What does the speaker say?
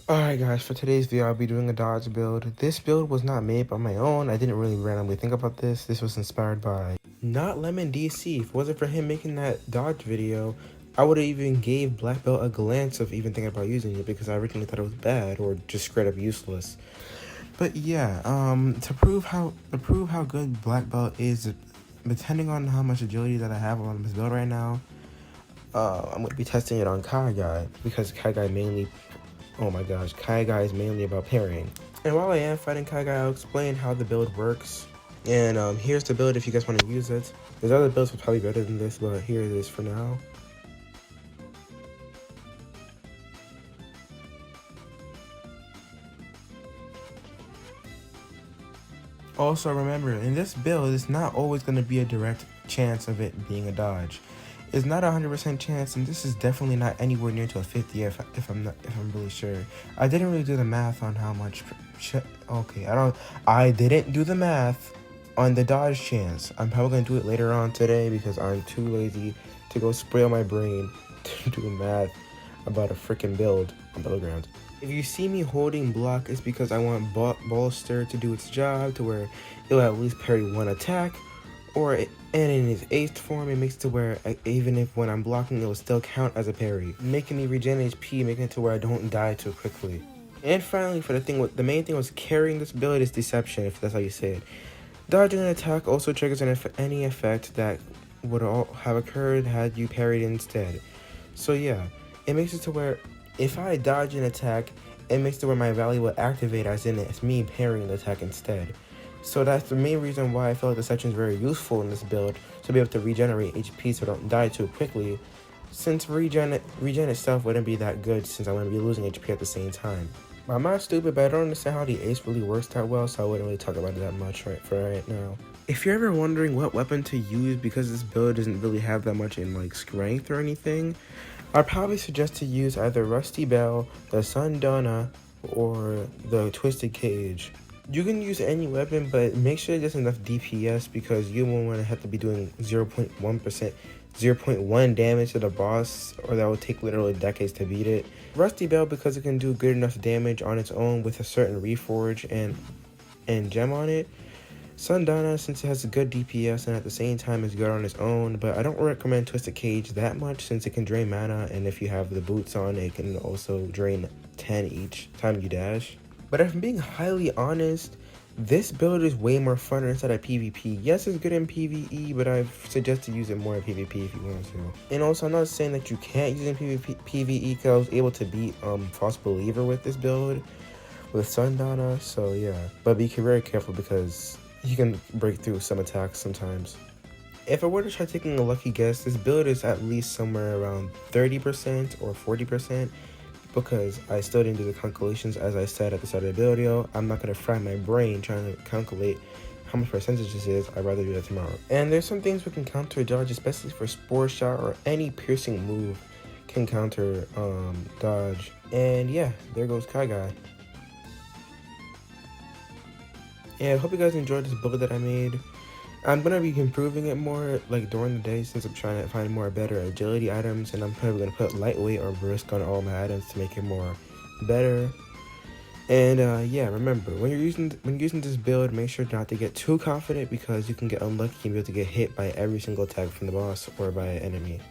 Alright guys, for today's video I'll be doing a dodge build. This build was not made by my own. I didn't really randomly think about this. This was inspired by not Lemon DC. If it wasn't for him making that dodge video, I would have even gave Black Belt a glance of even thinking about using it because I originally thought it was bad or just straight up useless. But yeah, to prove how good Black Belt is, depending on how much agility that I have on this build right now, I'm going to be testing it on Kai Guy because Kai Guy mainly, oh my gosh, Kai Guy is mainly about parrying. And while I am fighting Kai Guy, I'll explain how the build works. And here's the build if you guys want to use it. There's other builds that are probably better than this, but here it is for now. Also remember, in this build, it's not always going to be a direct chance of it being a dodge. It's not a 100% chance, and this is definitely not anywhere near to a 50 if I'm really sure. I didn't really do the math on how much. I didn't do the math on the dodge chance. I'm probably gonna do it later on today because I'm too lazy to go spoil my brain to do math about a freaking build on pilgrammed. If you see me holding block, it's because I want bolster to do its job to where it'll at least parry one attack. And in its eighth form, it makes it to where even if when I'm blocking, it will still count as a parry, making me regen HP, making it to where I don't die too quickly. And finally, for the main thing was carrying this build is deception, if that's how you say it. Dodging an attack also triggers any effect that would have occurred had you parried instead. So yeah, it makes it to where if I dodge an attack, it makes it to where my value will activate as in it's me parrying the attack instead. So that's the main reason why I feel like deception is very useful in this build, to be able to regenerate HP so I don't die too quickly, since regen itself wouldn't be that good since I wouldn't be losing HP at the same time. I'm not stupid, but I don't understand how the ace really works that well, so I wouldn't really talk about it that much right now. If you're ever wondering what weapon to use because this build doesn't really have that much in like strength or anything, I'd probably suggest to use either Rusty Bell, the Sundana, or the Twisted Cage. You can use any weapon, but make sure there's enough DPS because you won't want to have to be doing 0.1 damage to the boss, or that will take literally decades to beat it. Rusty Bell because it can do good enough damage on its own with a certain reforge and gem on it. Sundana since it has a good DPS and at the same time is good on its own, but I don't recommend Twisted Cage that much since it can drain mana, and if you have the boots on, it can also drain 10 each time you dash. But if I'm being highly honest, this build is way more fun inside of PvP. Yes, it's good in PvE, but I suggest to use it more in PvP if you want to. And also, I'm not saying that you can't use it in PvE because I was able to beat False Believer with this build with Sundana, so yeah. But be very careful because he can break through some attacks sometimes. If I were to try taking a lucky guess, this build is at least somewhere around 30% or 40%. Because I still didn't do the calculations as I said at the start of the video. I'm not going to fry my brain trying to calculate how much percentage this is. I'd rather do that tomorrow. And there's some things we can counter dodge, especially for Spore Shot or any piercing move can counter dodge. And yeah, there goes Kai Guy. Yeah, I hope you guys enjoyed this build that I made. I'm going to be improving it more like during the day since I'm trying to find more better agility items, and I'm probably going to put lightweight or brisk on all my items to make it more better. And yeah, remember, when you're using this build, make sure not to get too confident because you can get unlucky and be able to get hit by every single attack from the boss or by an enemy.